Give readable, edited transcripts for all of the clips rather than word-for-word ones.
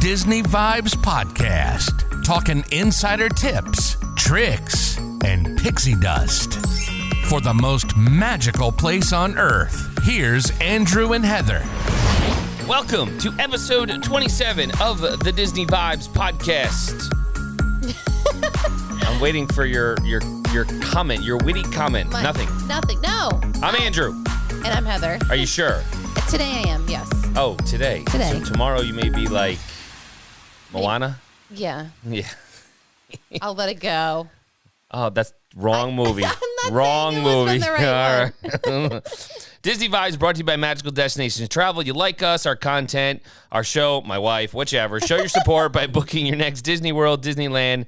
Disney Vibes Podcast, talking insider tips, tricks, and pixie dust. For the most magical place on Earth, here's Andrew and Heather. Welcome to episode 27 of the Disney Vibes Podcast. I'm waiting for your comment, your witty comment. Nothing. No. I'm Andrew. And I'm Heather. Are you sure? Today I am, yes. Oh, today. So tomorrow you may be like Moana? Yeah. Yeah. I'll let it go. Oh, that's wrong movie. I'm not wrong saying it movie. wasn't the right one. Disney Vibes brought to you by Magical Destinations Travel. You like us, our content, our show, my wife, whichever. Show your support by booking your next Disney World, Disneyland,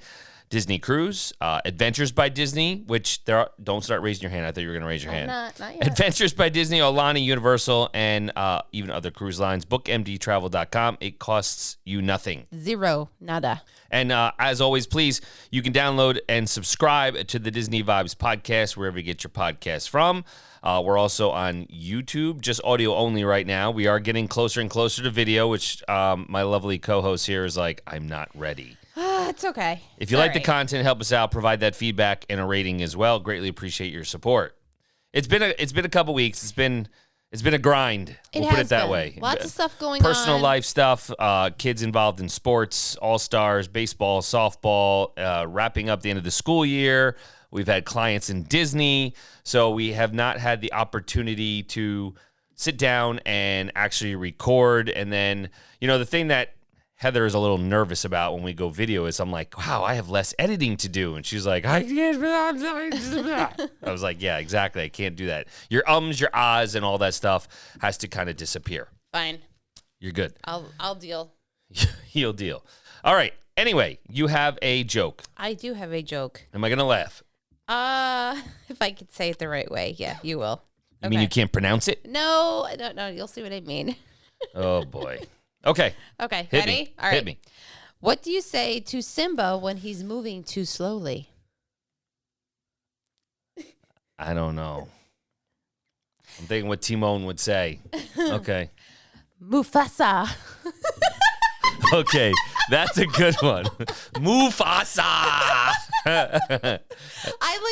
Disney Cruise, Adventures by Disney, which don't start raising your hand. I thought you were going to raise your hand. Not yet. Adventures by Disney, Alani, Universal, and even other cruise lines. BookMDTravel.com. It costs you nothing. Zero. Nada. And as always, please, you can download and subscribe to the Disney Vibes Podcast, wherever you get your podcasts from. We're also on YouTube, just audio only right now. We are getting closer and closer to video, which my lovely co-host here is like, I'm not ready. It's okay. If you like the content, help us out. Provide that feedback and a rating as well. Greatly appreciate your support. It's been a couple weeks. It's been a grind. We'll put it that way. Lots of stuff going on. Personal life stuff. Kids involved in sports, all-stars, baseball, softball. Wrapping up the end of the school year. We've had clients in Disney, so we have not had the opportunity to sit down and actually record. And then, the thing that Heather is a little nervous about when we go video is I'm like, wow, I have less editing to do. And she's like, I can't. I was like, yeah, exactly. I can't do that. Your ums, your ahs, and all that stuff has to kind of disappear. Fine. You're good. I'll deal. You'll deal. All right. Anyway, you have a joke. I do have a joke. Am I going to laugh? If I could say it the right way, yeah, you will. You mean you can't pronounce it? No, I don't know. You'll see what I mean. Oh, boy. Okay. Okay, Hit ready? Me. All right. Hit me. What do you say to Simba when he's moving too slowly? I don't know. I'm thinking what Timon would say. Okay. Mufasa. Okay, that's a good one. Mufasa. I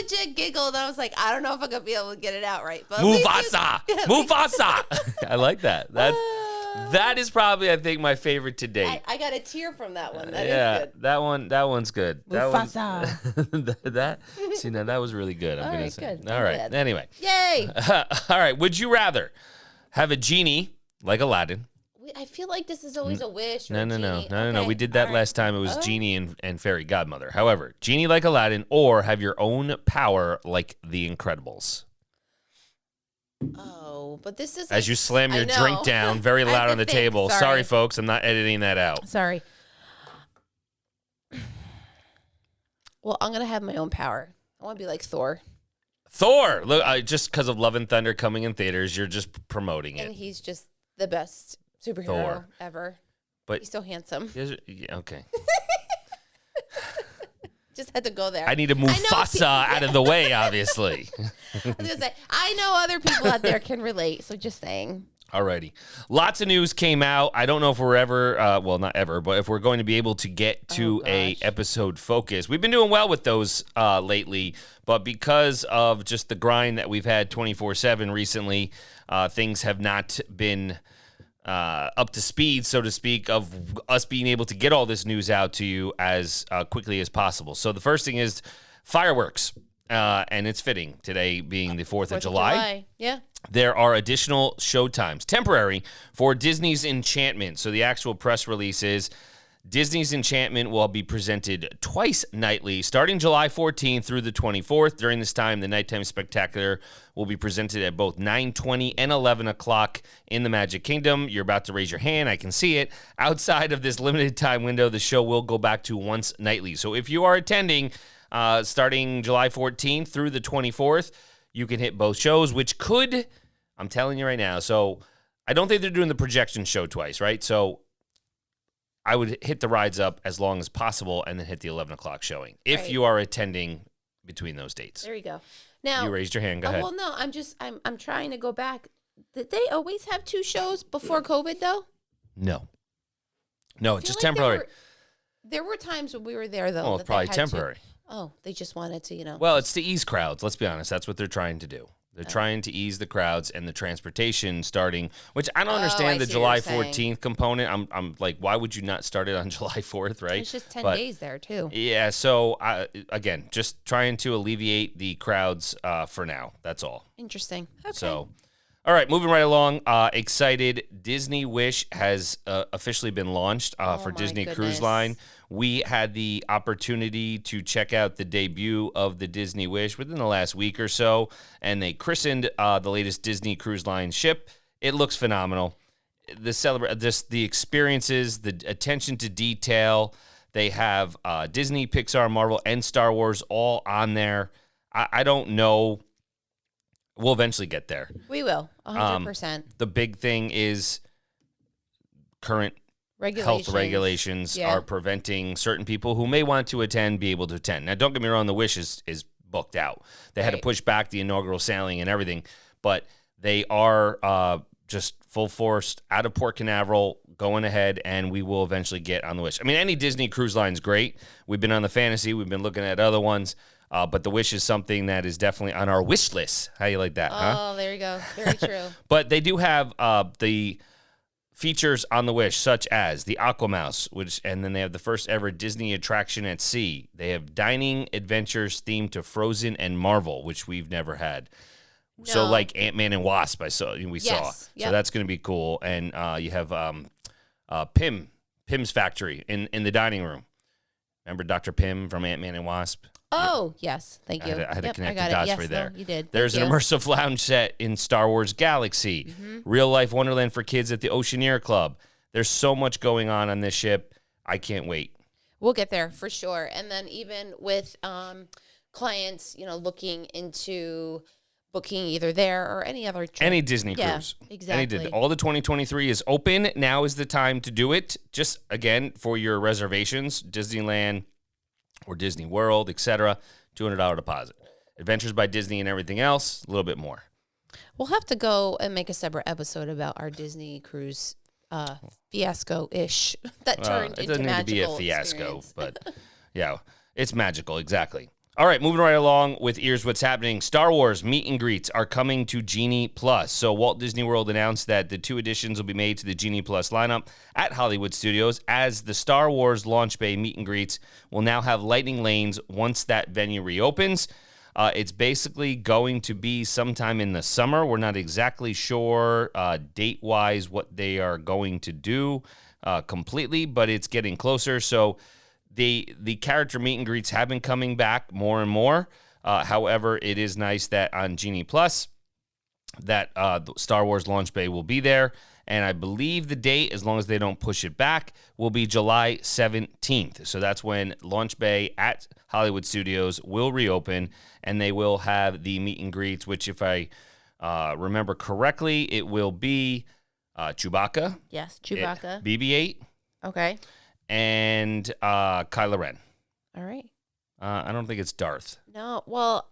legit giggled. I was like, I don't know if I'm going to be able to get it out right. But Mufasa. Mufasa. I like that. That is probably, I think, my favorite to date. I got a tear from that one. That is good. That one's good. Mufasa. Now that was really good. I'm gonna say. All right. Glad. Anyway. Yay. All right. Would you rather have a genie like Aladdin? I feel like this is always a wish. No. Okay. We did that last time. It was genie and fairy godmother. However, genie like Aladdin, or have your own power like the Incredibles. Oh, but this is as you slam your drink down very loud on the table. Sorry, folks, I'm not editing that out. Sorry. Well, I'm gonna have my own power. I want to be like Thor. Thor, look, just because of Love and Thunder coming in theaters, you're just promoting it. And he's just the best superhero ever. But he's so handsome. Yeah, okay. Just had to go there. I need a Mufasa out of the way, obviously. I was gonna say, I know other people out there can relate, so just saying. Alrighty. Lots of news came out. I don't know if we're ever, not ever, but if we're going to be able to get to a episode focus. We've been doing well with those lately, but because of just the grind that we've had 24/7 recently, things have not been up to speed, so to speak, of us being able to get all this news out to you as quickly as possible. So the first thing is fireworks, and it's fitting, today being the 4th of July. Yeah. There are additional show times, temporary, for Disney's Enchantment. So the actual press release is Disney's Enchantment will be presented twice nightly, starting July 14th through the 24th. During this time, the Nighttime Spectacular will be presented at both 9:20 and 11 o'clock in the Magic Kingdom. You're about to raise your hand. I can see it. Outside of this limited time window, the show will go back to once nightly. So if you are attending starting July 14th through the 24th, you can hit both shows, which could, I'm telling you right now, so I don't think they're doing the projection show twice, right? So I would hit the rides up as long as possible and then hit the 11 o'clock showing if you are attending between those dates. There you go. Now you raised your hand. Go ahead. Well, no, I'm trying to go back. Did they always have 2 shows before COVID though? No. No, it's just temporary. There were times when we were there, though. Well, it's probably temporary. They just wanted to, Well, it's to ease crowds. Let's be honest. That's what they're trying to do. They're trying to ease the crowds and the transportation starting, which I don't understand the July 14th component. I'm like, why would you not start it on July 4th, right? It's just 10 days there, too. Yeah, so, again, just trying to alleviate the crowds for now. That's all. Interesting. Okay. So, all right, moving right along. Excited. Disney Wish has officially been launched for Disney Cruise Line. We had the opportunity to check out the debut of the Disney Wish within the last week or so, and they christened the latest Disney Cruise Line ship. It looks phenomenal. The experiences, the attention to detail. They have Disney, Pixar, Marvel, and Star Wars all on there. I don't know. We'll eventually get there. We will, 100%. The big thing is current health regulations are preventing certain people who may want to attend be able to attend. Now, don't get me wrong, the Wish is booked out. They had to push back the inaugural sailing and everything, but they are just full force out of Port Canaveral going ahead, and we will eventually get on the Wish. I mean, any Disney cruise line is great. We've been on the Fantasy. We've been looking at other ones. But the Wish is something that is definitely on our wish list. How you like that, huh? Oh, there you go. Very true. But they do have the features on the Wish, such as the Aquamouse, and then they have the first ever Disney attraction at sea. They have dining adventures themed to Frozen and Marvel, which we've never had. No. So like Ant-Man and Wasp, saw. Yep. So that's going to be cool. And you have Pym's Factory in the dining room. Remember Dr. Pym from Ant-Man and Wasp? Oh, yes. Thank you. I had to connect the dots for there. No, you did. There's an immersive lounge set in Star Wars Galaxy. Mm-hmm. Real-life Wonderland for kids at the Oceaneer Club. There's so much going on this ship. I can't wait. We'll get there for sure. And then even with clients, looking into booking either there or any other trip. Any Disney cruise. Exactly. All the 2023 is open. Now is the time to do it. Just, again, for your reservations, Disneyland or Disney World, etc., $200 deposit. Adventures by Disney and everything else, a little bit more. We'll have to go and make a separate episode about our Disney cruise fiasco-ish that turned into magical. It doesn't need to be a fiasco, but yeah, it's magical, exactly. All right, moving right along with Here's What's Happening. Star Wars meet and greets are coming to Genie Plus. So Walt Disney World announced that the 2 additions will be made to the Genie Plus lineup at Hollywood Studios, as the Star Wars Launch Bay meet and greets will now have lightning lanes once that venue reopens. It's basically going to be sometime in the summer. We're not exactly sure date-wise what they are going to do completely, but it's getting closer. So the character meet and greets have been coming back more and more. However, it is nice that on Genie Plus that the Star Wars Launch Bay will be there. And I believe the date, as long as they don't push it back, will be July 17th. So that's when Launch Bay at Hollywood Studios will reopen, and they will have the meet and greets, which, if I remember correctly, it will be Chewbacca. Yes, Chewbacca. BB-8. Okay. And Kylo Ren. All right. I don't think it's Darth. No. Well,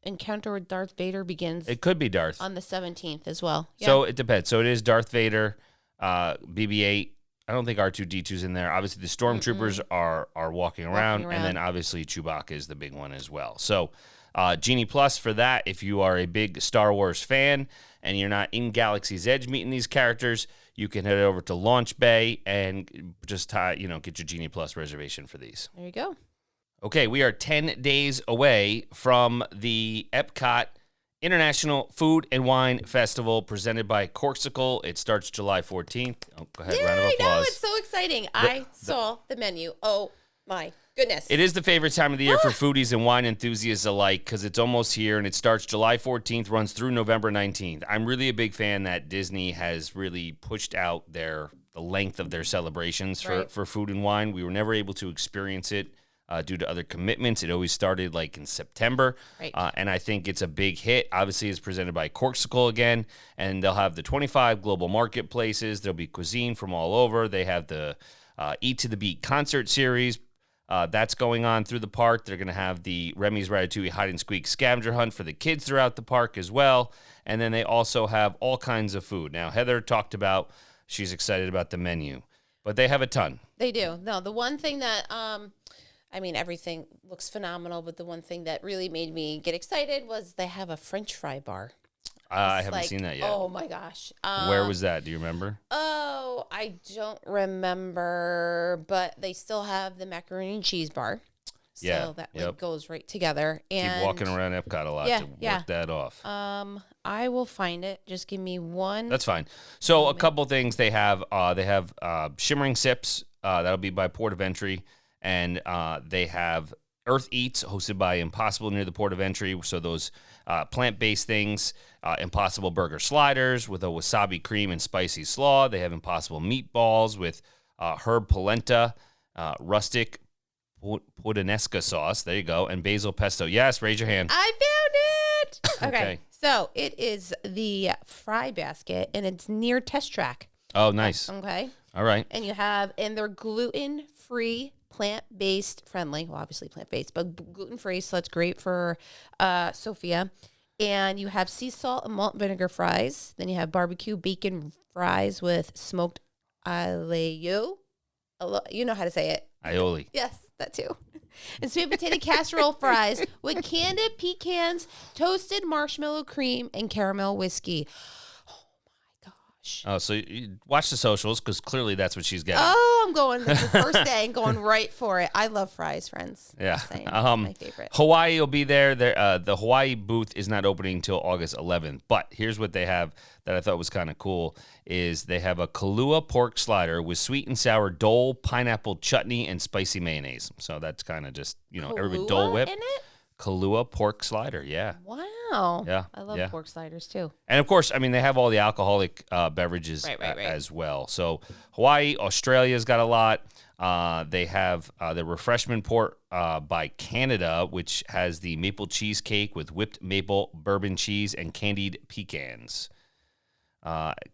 Encounter with Darth Vader begins. It could be Darth. On the 17th as well. Yeah. So it depends. So it is Darth Vader, BB-8. I don't think R2-D2's in there. Obviously, the Stormtroopers are walking around. And then obviously Chewbacca is the big one as well. So Genie Plus for that, if you are a big Star Wars fan and you're not in Galaxy's Edge meeting these characters, you can head over to Launch Bay and just get your Genie Plus reservation for these. There you go. Okay, we are 10 days away from the Epcot International Food and Wine Festival presented by Corksicle. It starts July 14th. Oh, go ahead, round of applause. I know, it's so exciting. I saw the menu. Oh, my goodness. It is the favorite time of the year for foodies and wine enthusiasts alike because it's almost here, and it starts July 14th, runs through November 19th. I'm really a big fan that Disney has really pushed out the length of their celebrations for food and wine. We were never able to experience it due to other commitments. It always started like in September, and I think it's a big hit. Obviously, it's presented by Corksicle again, and they'll have the 25 global marketplaces. There'll be cuisine from all over. They have the Eat to the Beat concert series. That's going on through the park. They're going to have the Remy's Ratatouille Hide and Squeak scavenger hunt for the kids throughout the park as well, and then they also have all kinds of food. Now, Heather talked about she's excited about the menu. But they have a ton. They do. No, the one thing that, everything looks phenomenal, but the one thing that really made me get excited was they have a French fry bar. I haven't seen that yet. Oh, my gosh. Where was that? Do you remember? Oh, I don't remember, but they still have the macaroni and cheese bar. So that goes right together. And keep walking around Epcot a lot to work that off. I will find it. Just give me one. That's fine. So a couple things they have. They have Shimmering Sips. That'll be by Port of Entry. And they have Earth Eats, hosted by Impossible near the Port of Entry. So those plant-based things. Impossible Burger Sliders with a wasabi cream and spicy slaw. They have Impossible Meatballs with herb polenta, rustic puttanesca sauce. There you go. And basil pesto. Yes, raise your hand. I found it. Okay. So it is the Fry Basket, and it's near Test Track. Oh, nice. Okay. All right. And they're gluten-free, plant-based friendly. Well, obviously plant-based, but gluten-free, so that's great for Sophia. And you have sea salt and malt vinegar fries. Then you have barbecue bacon fries with smoked aioli. You know how to say it. Aioli. Yes, that too. And sweet potato casserole fries with candied pecans, toasted marshmallow cream, and caramel whiskey. Oh, so you watch the socials because clearly that's what she's getting. Oh, I'm going the first day and going right for it. I love fries, friends. Yeah. My favorite. Hawaii will be there. The Hawaii booth is not opening until August 11th. But here's what they have that I thought was kind of cool is they have a Kahlua pork slider with sweet and sour Dole, pineapple chutney, and spicy mayonnaise. So that's kind of just, everybody Dole Whip. In it? Kahlua pork slider, yeah. Wow. Yeah. I love pork sliders too. And of course, they have all the alcoholic beverages right. as well. So Hawaii, Australia's got a lot. They have the refreshment port by Canada, which has the maple cheesecake with whipped maple bourbon cheese and candied pecans.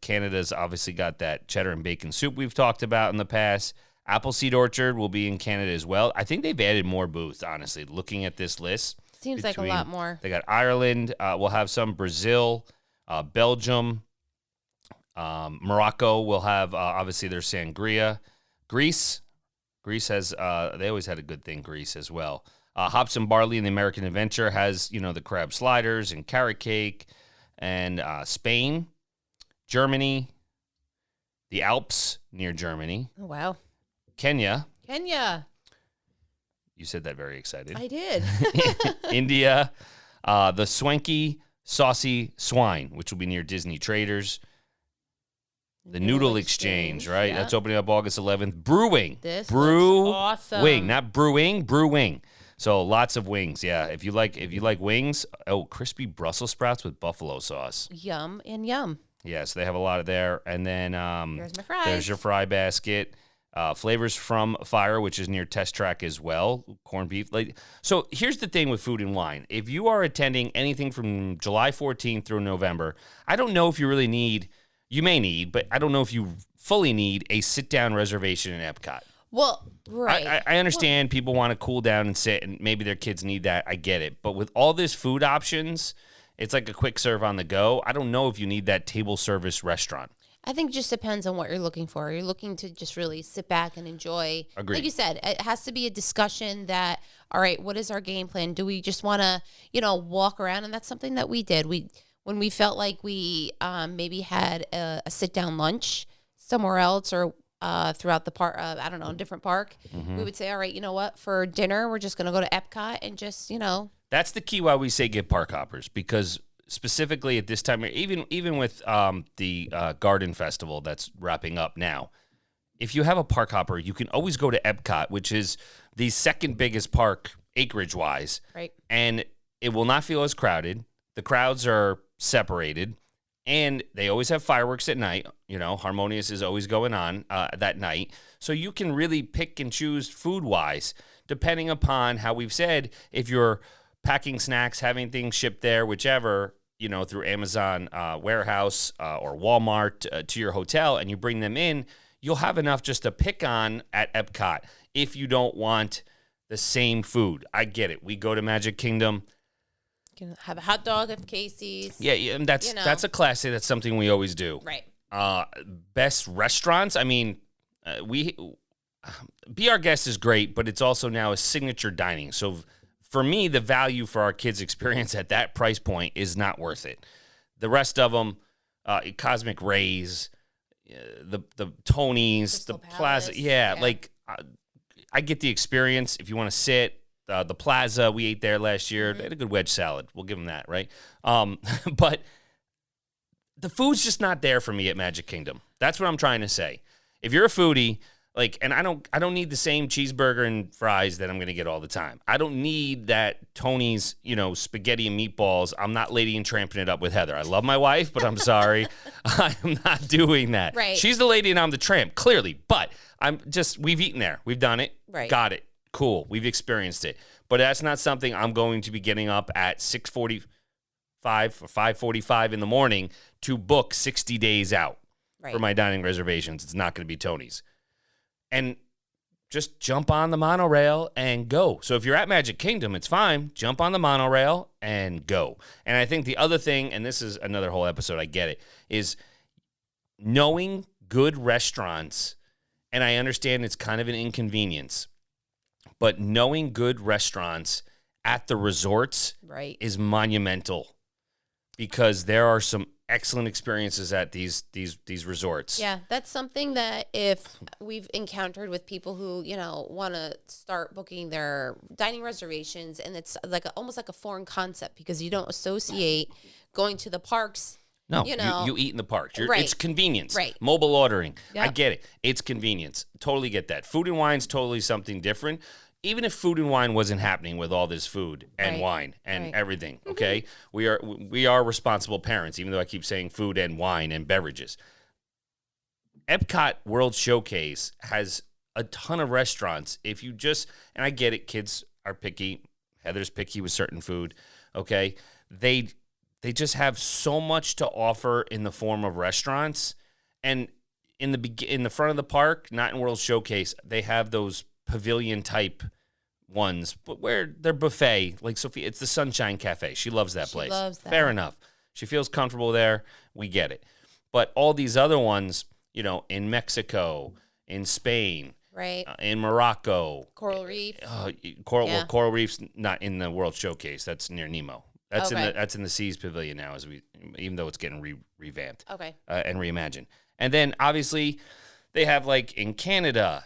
Canada's obviously got that cheddar and bacon soup we've talked about in the past. Appleseed Orchard will be in Canada as well. I think they've added more booths, honestly, looking at this list. Seems like a lot more. They got Ireland. We'll have some Brazil, Belgium, Morocco. We'll have, obviously, their sangria. Greece has, they always had a good thing, Greece as well. Hops and Barley and the American Adventure has, the crab sliders and carrot cake. And Spain, Germany, the Alps near Germany. Oh, wow. Kenya. You said that very excited. I did. India, the Swanky Saucy Swine, which will be near Disney Traders. The Noodle Exchange, right? Yeah. That's opening up August 11th. Brewing. This looks awesome. Wing, not brewing, brewing. So lots of wings, yeah. If you like wings, crispy Brussels sprouts with buffalo sauce. Yum and yum. Yeah, so they have a lot of there. And then here's my fries. There's your fry basket. Flavors from Fire, which is near Test Track as well. Corned beef. So here's the thing with food and wine. If you are attending anything from July 14th through November, I don't know if you really need, you may need, but I don't know if you fully need a sit-down reservation in Epcot. Well, right. I understand people want to cool down and sit, and maybe their kids need that. I get it. But with all this food options, it's like a quick serve on the go. I don't know if you need that table service restaurant. I think it just depends on what you're looking for. You're looking to just really sit back and enjoy. Agreed. Like you said, it has to be a discussion that, all right, what is our game plan? Do we just want to, walk around? And that's something that we did. When we felt like we maybe had a sit-down lunch somewhere else or throughout the park, I don't know, a different park, we would say, all right, you know what? For dinner, we're just going to go to Epcot and just, That's the key why we say get park hoppers, because specifically at this time, even with the Garden Festival that's wrapping up now, if you have a park hopper, you can always go to Epcot, which is the second biggest park acreage-wise. Right. And it will not feel as crowded. The crowds are separated, and they always have fireworks at night. Harmonious is always going on that night. So you can really pick and choose food-wise, depending upon how we've said, if you're packing snacks, having things shipped there, whichever, through Amazon warehouse or Walmart to your hotel, and you bring them in, you'll have enough just to pick on at Epcot if you don't want the same food. I get it. We go to Magic Kingdom. You can have a hot dog at Casey's. Yeah, and that's a classic. That's something we always do. Right. Best restaurants, we Be Our Guest is great, but it's also now a signature dining. So for me, the value for our kids' experience at that price point is not worth it. The rest of them, Cosmic Rays, the Tonys, Crystal the Plaza, Palace. like I get the experience. If you want to sit, the Plaza, we ate there last year. They had a good wedge salad. We'll give them that, right? But the food's just not there for me at Magic Kingdom. That's what I'm trying to say. If you're a foodie, and I don't need the same cheeseburger and fries that I'm going to get all the time. I don't need that Tony's, spaghetti and meatballs. I'm not Lady and Tramping it up with Heather. I love my wife, but I'm sorry. I'm not doing that. Right. She's the lady and I'm the tramp, clearly. But we've eaten there. We've done it. Right. Got it. Cool. We've experienced it. But that's not something I'm going to be getting up at 6:45 or 5:45 in the morning to book 60 days out for my dining reservations. It's not going to be Tony's. And just jump on the monorail and go. So if you're at Magic Kingdom, it's fine. Jump on the monorail and go. And I think the other thing, and this is another whole episode, I get it, is knowing good restaurants, and I understand it's kind of an inconvenience, but knowing good restaurants at the resorts is monumental because there are some excellent experiences at these resorts. Yeah, that's something that if we've encountered with people who, want to start booking their dining reservations, and it's almost like a foreign concept because you don't associate going to the parks. No, you eat in the parks. It's convenience. Right. Mobile ordering. Yep. I get it. It's convenience. Totally get that. Food and wine's totally something different. Even if food and wine wasn't happening with all this food and wine and everything, okay? We are responsible parents, even though I keep saying food and wine and beverages. Epcot World Showcase has a ton of restaurants. If you just, and I get it, kids are picky. Heather's picky with certain food, okay? They just have so much to offer in the form of restaurants. And in the front of the park, not in World Showcase, they have those pavilion type ones, but where they're buffet, like Sophia, it's the Sunshine Cafe. She loves that place. Loves that. Fair enough. She feels comfortable there. We get it. But all these other ones, in Mexico, in Spain, right, in Morocco, Coral Reef. Well, Coral Reef's not in the World Showcase. That's near Nemo. That's in the Seas Pavilion now, even though it's getting revamped. Okay. And reimagined. And then obviously they have in Canada.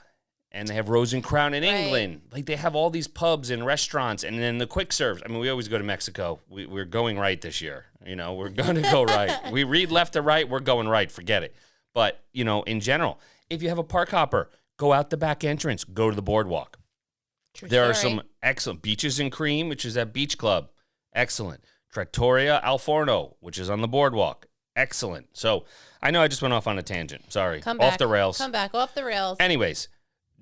And they have Rose and Crown in England. They have all these pubs and restaurants. And then the quick serves. I mean, we always go to Mexico. We're going right this year. We're going to go right. We read left to right. We're going right. Forget it. But, in general, if you have a park hopper, go out the back entrance. Go to the boardwalk. There are some excellent Beaches and Cream, which is at Beach Club. Excellent. Trattoria Al Forno, which is on the boardwalk. Excellent. So I know I just went off on a tangent. Sorry. Off the rails. Come back off the rails. Anyways.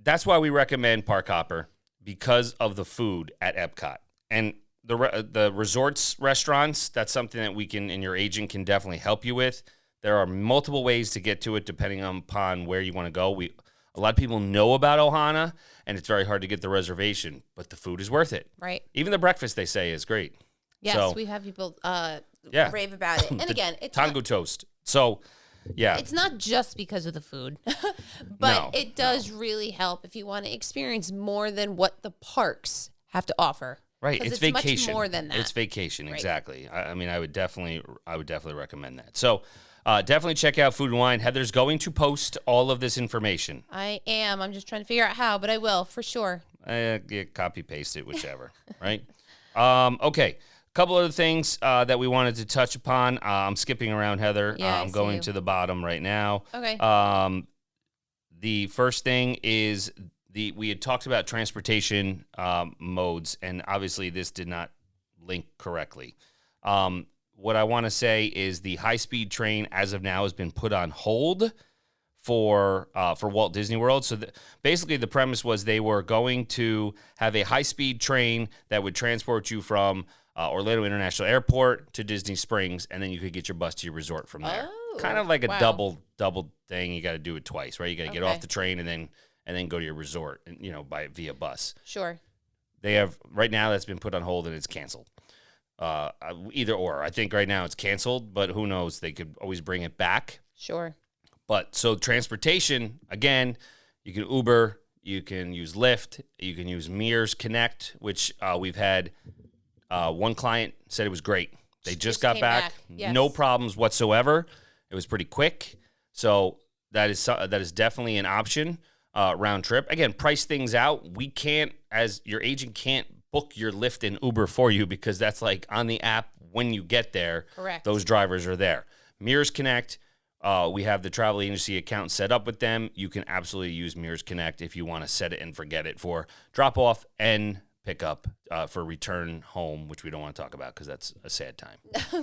That's why we recommend Park Hopper, because of the food at Epcot. And the resorts restaurants, that's something that we can, and your agent can definitely help you with. There are multiple ways to get to it depending upon where you want to go. A lot of people know about Ohana, and it's very hard to get the reservation, but the food is worth it. Right. Even the breakfast, they say, is great. Yes, we have people rave about it. And again, it's Tango toast. So... yeah. It's not just because of the food, but it does really help if you want to experience more than what the parks have to offer. Right. It's vacation. Much more than that. It's vacation. Right. Exactly. I mean, I would definitely recommend that. So definitely check out Food and Wine. Heather's going to post all of this information. I am. I'm just trying to figure out how, but I will for sure. Copy paste it, whichever. Right. Okay. Couple other things that we wanted to touch upon. I'm skipping around, Heather. Yeah, I'm going to the bottom right now. Okay. The first thing is we had talked about transportation modes, and obviously this did not link correctly. What I want to say is the high-speed train, as of now, has been put on hold for Walt Disney World. So basically the premise was they were going to have a high-speed train that would transport you from Orlando International Airport to Disney Springs, and then you could get your bus to your resort from there. Oh, kind of like a double thing. You got to do it twice, right? You got to get off the train and then go to your resort, via bus. Sure. They have right now that's been put on hold and it's canceled. Either or. I think right now it's canceled, but who knows? They could always bring it back. Sure. But so transportation, again, You can Uber, you can use Lyft, you can use Mears Connect, which we've had one client said it was great. They just got back. Yes. No problems whatsoever. It was pretty quick. So that is definitely an option, round trip. Again, price things out. We can't, as your agent, can't book your Lyft and Uber for you because that's like on the app when you get there. Correct. Those drivers are there. Mears Connect, we have the travel agency account set up with them. You can absolutely use Mears Connect if you want to set it and forget it for drop off and pick up for return home, which we don't want to talk about because that's a sad time.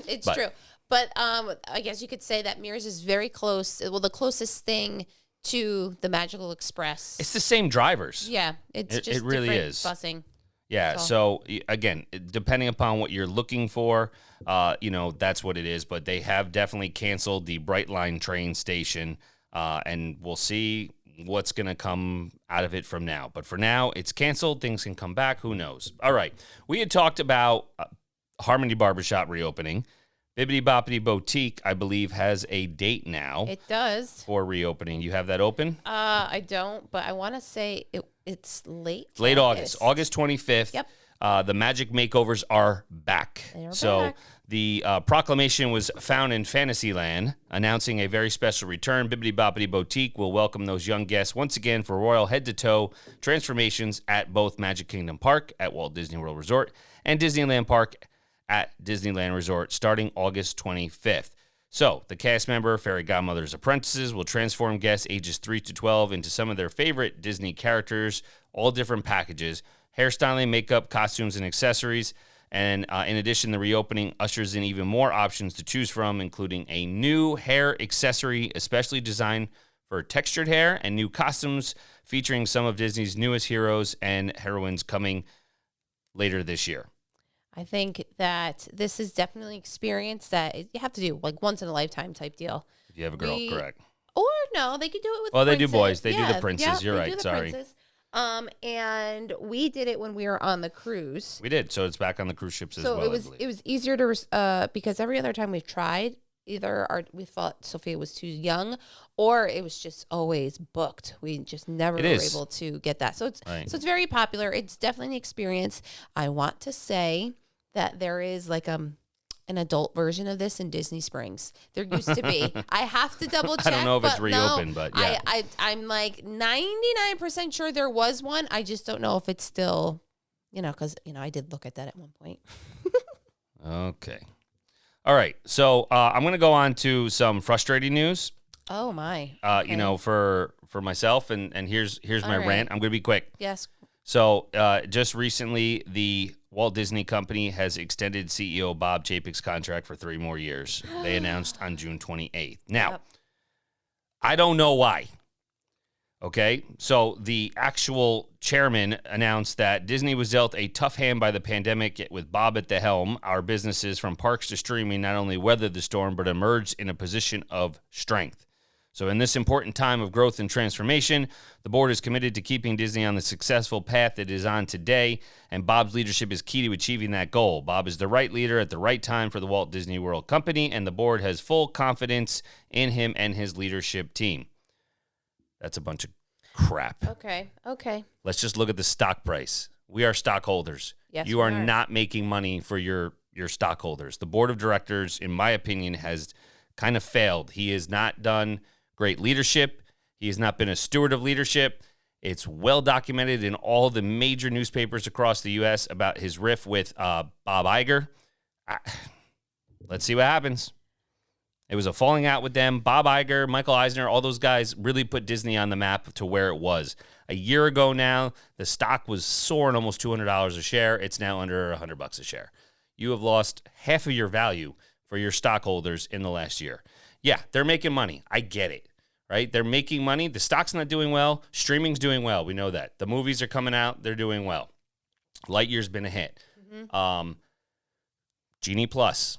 It's true. But I guess you could say that Mears is very close. Well, the closest thing to the Magical Express. It's the same drivers. Yeah, it's just it really different is. busing. Yeah, so again, depending upon what you're looking for, that's what it is. But they have definitely canceled the Brightline train station, and we'll see what's going to come out of it from now. But for now, it's canceled. Things can come back. Who knows? All right. We had talked about Harmony Barbershop reopening. Bibbidi Boppidi Boutique, I believe, has a date now. It does. For reopening. You have that open? I don't, but I want to say it's late. It's late August 25th. Yep. The Magic Makeovers are back. Back. The proclamation was found in Fantasyland, announcing a very special return. Bibbidi Boppidi Boutique will welcome those young guests once again for royal head-to-toe transformations at both Magic Kingdom Park at Walt Disney World Resort and Disneyland Park at Disneyland Resort starting August 25th. So, the cast member, Fairy Godmother's apprentices, will transform guests ages 3 to 12 into some of their favorite Disney characters, all different packages, hairstyling, makeup, costumes, and accessories. And in addition, the reopening ushers in even more options to choose from, including a new hair accessory especially designed for textured hair and new costumes featuring some of Disney's newest heroes and heroines coming later this year. I think that this is definitely an experience that you have to do, like once in a lifetime type deal. If you have a girl, correct. Or no, they could do it with Well, they princes. do boys. They do the Yeah, princes. You're they right. do the Sorry. princes. And we did it when we were on the cruise. We did. So it's back on the cruise ships as well. So it was easier to because every other time we've tried, we thought Sophia was too young, or it was just always booked. We just never were able to get that. So it's very popular. It's definitely an experience. I want to say that there is like an adult version of this in Disney Springs. There used to be. I have to double check. I don't know if it's reopened, but yeah. I'm like 99% sure there was one. I just don't know if it's still, because, I did look at that at one point. Okay. All right. So I'm going to go on to some frustrating news. Oh, my. Okay. For myself, and here's my rant. I'm going to be quick. Yes. So just recently, the Walt Disney Company has extended CEO Bob Chapek's contract for 3 more years. They announced on June 28th. Now, I don't know why. Okay, so the actual chairman announced that Disney was dealt a tough hand by the pandemic, yet with Bob at the helm, our businesses from parks to streaming not only weathered the storm, but emerged in a position of strength. So in this important time of growth and transformation, the board is committed to keeping Disney on the successful path it is on today, and Bob's leadership is key to achieving that goal. Bob is the right leader at the right time for the Walt Disney World Company, and the board has full confidence in him and his leadership team. That's a bunch of crap. Okay. Let's just look at the stock price. We are stockholders. Yes, you we are are. not making money for your stockholders. The board of directors, in my opinion, has kind of failed. He has not done great leadership. He has not been a steward of leadership. It's well documented in all the major newspapers across the U.S. about his riff with Bob Iger. Let's see what happens. It was a falling out with them. Bob Iger, Michael Eisner, all those guys really put Disney on the map to where it was. A year ago now, the stock was soaring almost $200 a share. It's now under $100 a share. You have lost half of your value for your stockholders in the last year. Yeah, they're making money. I get it. Right? They're making money. The stock's not doing well. Streaming's doing well. We know that. The movies are coming out. They're doing well. Lightyear's been a hit. Mm-hmm. Genie Plus.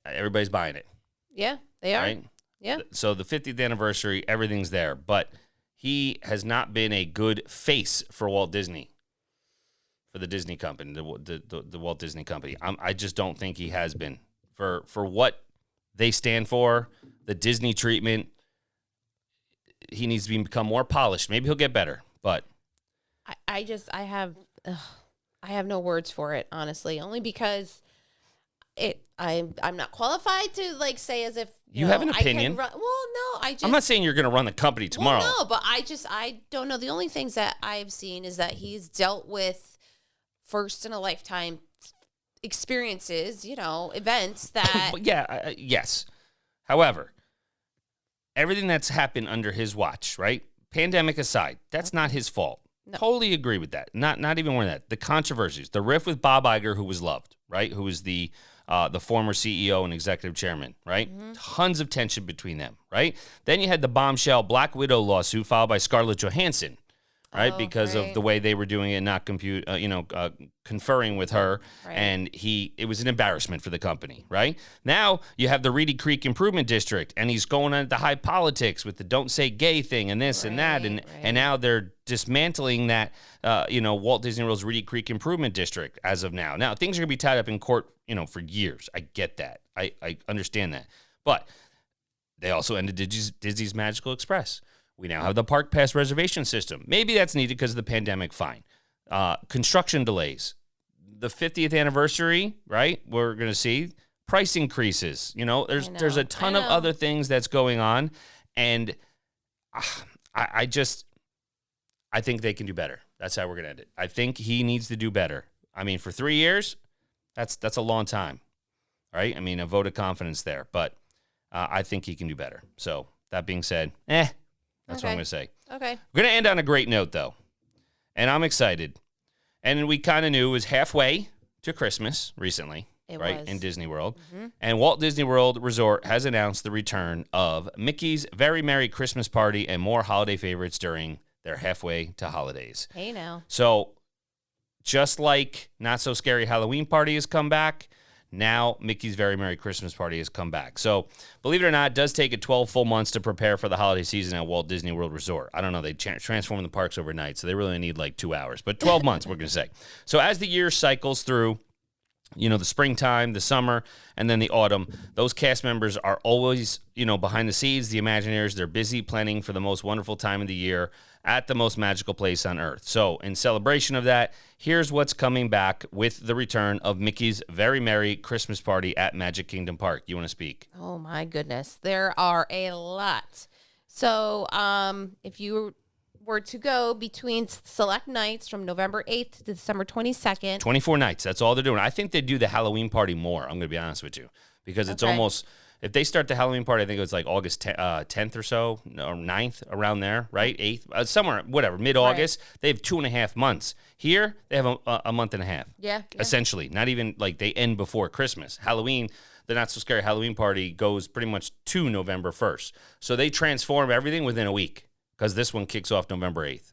Everybody's buying it. Yeah, they are. Right? Yeah. So the 50th anniversary, everything's there. But he has not been a good face for Walt Disney, for the Disney company, the Walt Disney Company. I just don't think he has been. For what they stand for, the Disney treatment, he needs to become more polished. Maybe he'll get better, but I have no words for it, honestly, only because I'm not qualified to like say as if you have an opinion. I can run, well, no, I'm not saying you're going to run the company tomorrow. Well, no, but I don't know. The only things that I've seen is that he's dealt with first in a lifetime experiences, events that. But yeah, yes. However, everything that's happened under his watch, right? Pandemic aside, that's not his fault. No. Totally agree with that. Not even more than that. The controversies, the riff with Bob Iger, who was loved, right? Who was the former CEO and executive chairman, right? Mm-hmm. Tons of tension between them, right? Then you had the bombshell Black Widow lawsuit filed by Scarlett Johansson, right? Because of the way they were doing it, not conferring with her, and it was an embarrassment for the company, right? Now you have the Reedy Creek Improvement District, and he's going into high politics with the "Don't Say Gay" thing and this and that, and now they're dismantling that, Walt Disney World's Reedy Creek Improvement District as of now. Now things are going to be tied up in court, for years. I get that. I understand that, but they also ended Disney's Magical Express. We now have the Park Pass reservation system. Maybe that's needed because of the pandemic, fine. Construction delays. The 50th anniversary, right? We're going to see price increases. There's a ton of other things that's going on. And I think they can do better. That's how we're going to end it. I think he needs to do better. I mean, for 3 years, that's a long time, right? I mean, a vote of confidence there. But I think he can do better. So that being said, that's what I'm going to say. Okay. We're going to end on a great note, though. And I'm excited. And we kind of knew it was halfway to Christmas recently, in Disney World. Mm-hmm. And Walt Disney World Resort has announced the return of Mickey's Very Merry Christmas Party and more holiday favorites during their halfway to holidays. Hey, now. So just like Not So Scary Halloween Party has come back, now Mickey's Very Merry Christmas Party has come back. So, believe it or not, it does take 12 full months to prepare for the holiday season at Walt Disney World Resort. I don't know, they transform the parks overnight, so they really need like 2 hours. But 12 months, we're going to say. So, as the year cycles through, the springtime, the summer, and then the autumn, those cast members are always, behind the scenes, the Imagineers. They're busy planning for the most wonderful time of the year at the most magical place on earth. So, in celebration of that, here's what's coming back with the return of Mickey's Very Merry Christmas Party at Magic Kingdom Park. You want to speak? Oh, my goodness. There are a lot. So, if you were to go between select nights from November 8th to December 22nd. 24 nights. That's all they're doing. I think they do the Halloween party more. I'm going to be honest with you. Because it's almost... If they start the Halloween party, I think it was like August 10th or so, or 9th, around there, right? 8th, somewhere, whatever, mid-August. Right. They have 2.5 months. Here, they have a month and a half. Yeah. Essentially. Not even like they end before Christmas. Halloween, the Not So Scary Halloween party goes pretty much to November 1st. So they transform everything within a week because this one kicks off November 8th.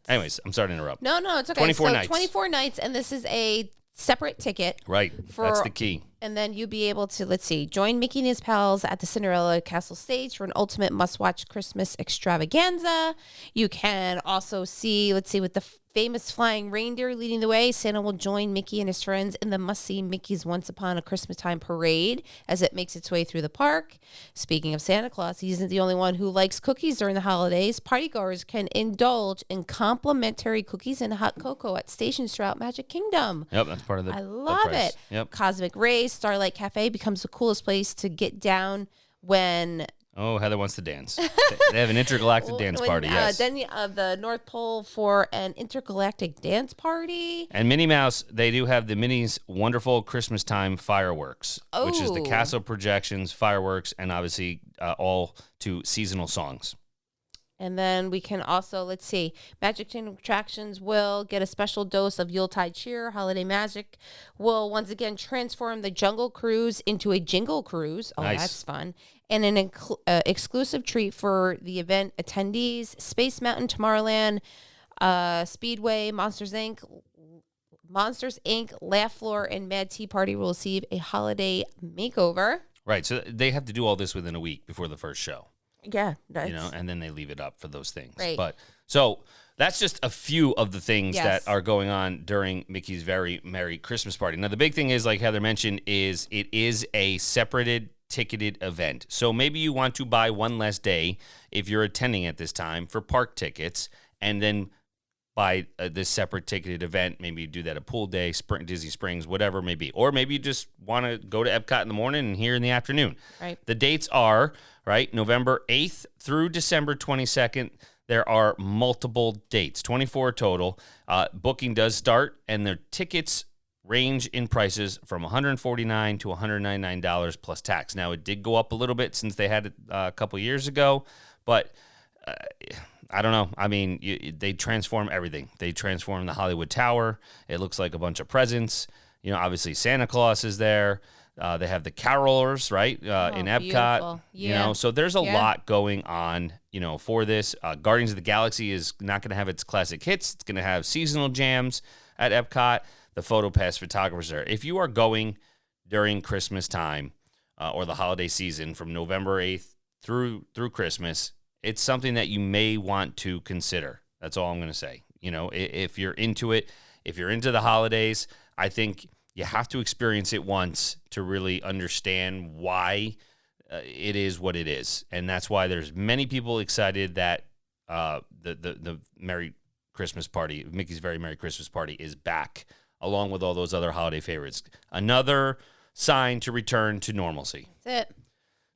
Anyways, I'm sorry to interrupt. No, it's okay. 24 nights. 24 nights, and this is a separate ticket. Right. That's the key. And then you'll be able to, join Mickey and his pals at the Cinderella Castle stage for an ultimate must-watch Christmas extravaganza. You can also see, with the famous flying reindeer leading the way, Santa will join Mickey and his friends in the must-see Mickey's Once Upon a Christmas Time parade as it makes its way through the park. Speaking of Santa Claus, he isn't the only one who likes cookies during the holidays. Partygoers can indulge in complimentary cookies and hot cocoa at stations throughout Magic Kingdom. Yep, that's part of the I love it. Yep. Cosmic Rays Starlight Cafe becomes the coolest place to get down when... Oh, Heather wants to dance. They have an intergalactic dance party, yes. Then the North Pole for an intergalactic dance party. And Minnie Mouse, they do have the Minnie's Wonderful Christmas Time fireworks, which is the castle projections, fireworks, and obviously all to seasonal songs. And then we can also, Magic Kingdom attractions will get a special dose of Yuletide cheer. Holiday Magic will once again transform the Jungle Cruise into a Jingle Cruise. Oh, nice. That's fun. And an exclusive treat for the event attendees, Space Mountain, Tomorrowland, Speedway, Monsters, Inc., Laugh Floor, and Mad Tea Party will receive a holiday makeover. Right, so they have to do all this within a week before the first show. Yeah, and then they leave it up for those things. Right. But so that's just a few of the things that are going on during Mickey's Very Merry Christmas Party. Now, the big thing is, like Heather mentioned, is it is a separated ticketed event. So maybe you want to buy one less day if you're attending at this time for park tickets, and then buy this separate ticketed event. Maybe you do that a pool day, Disney Springs, whatever it may be. Or maybe you just want to go to Epcot in the morning and here in the afternoon. Right. The dates are, right, November 8th through December 22nd. There are multiple dates, 24 total. Booking does start, and their tickets range in prices from $149 to $199 plus tax. Now, it did go up a little bit since they had it a couple years ago, but I don't know. I mean, they transform everything. They transform the Hollywood Tower. It looks like a bunch of presents. You know, obviously Santa Claus is there. They have the carolers, right, in Epcot. Beautiful. Yeah. You know, so there's a lot going on, you know, for this. Guardians of the Galaxy is not going to have its classic hits. It's going to have seasonal jams at Epcot. The PhotoPass photographers there. If you are going during Christmas time or the holiday season from November 8th through Christmas, it's something that you may want to consider. That's all I'm going to say. You know, if you're into it, if you're into the holidays, I think you have to experience it once to really understand why it is what it is. And that's why there's many people excited that the Merry Christmas Party, Mickey's Very Merry Christmas Party, is back, along with all those other holiday favorites. Another sign to return to normalcy. That's it.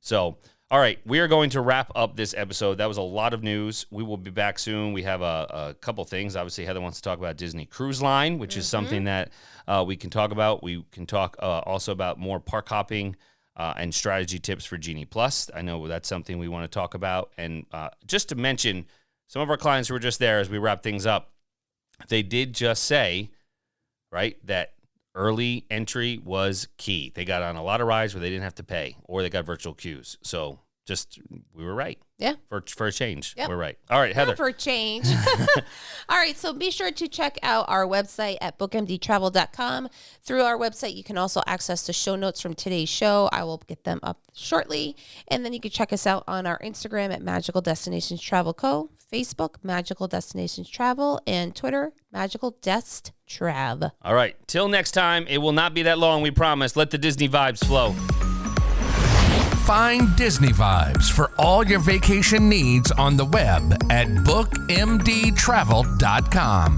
So, all right, we are going to wrap up this episode. That was a lot of news. We will be back soon. We have a couple things. Obviously, Heather wants to talk about Disney Cruise Line, which is something that we can talk about. We can talk also about more park hopping and strategy tips for Genie Plus. I know that's something we want to talk about. And just to mention, some of our clients who were just there as we wrap things up, they did just say, right, that early entry was key. They got on a lot of rides where they didn't have to pay, or they got virtual queues. So we were right. Yeah. For a change. Yep. We're right. All right, Heather. Not for a change. All right, so be sure to check out our website at bookmdtravel.com. Through our website, you can also access the show notes from today's show. I will get them up shortly. And then you can check us out on our Instagram at Magical Destinations Travel Co., Facebook, Magical Destinations Travel, and Twitter, Magical Dest Trav. All right, till next time. It will not be that long, we promise. Let the Disney vibes flow. Find Disney vibes for all your vacation needs on the web at bookmdtravel.com.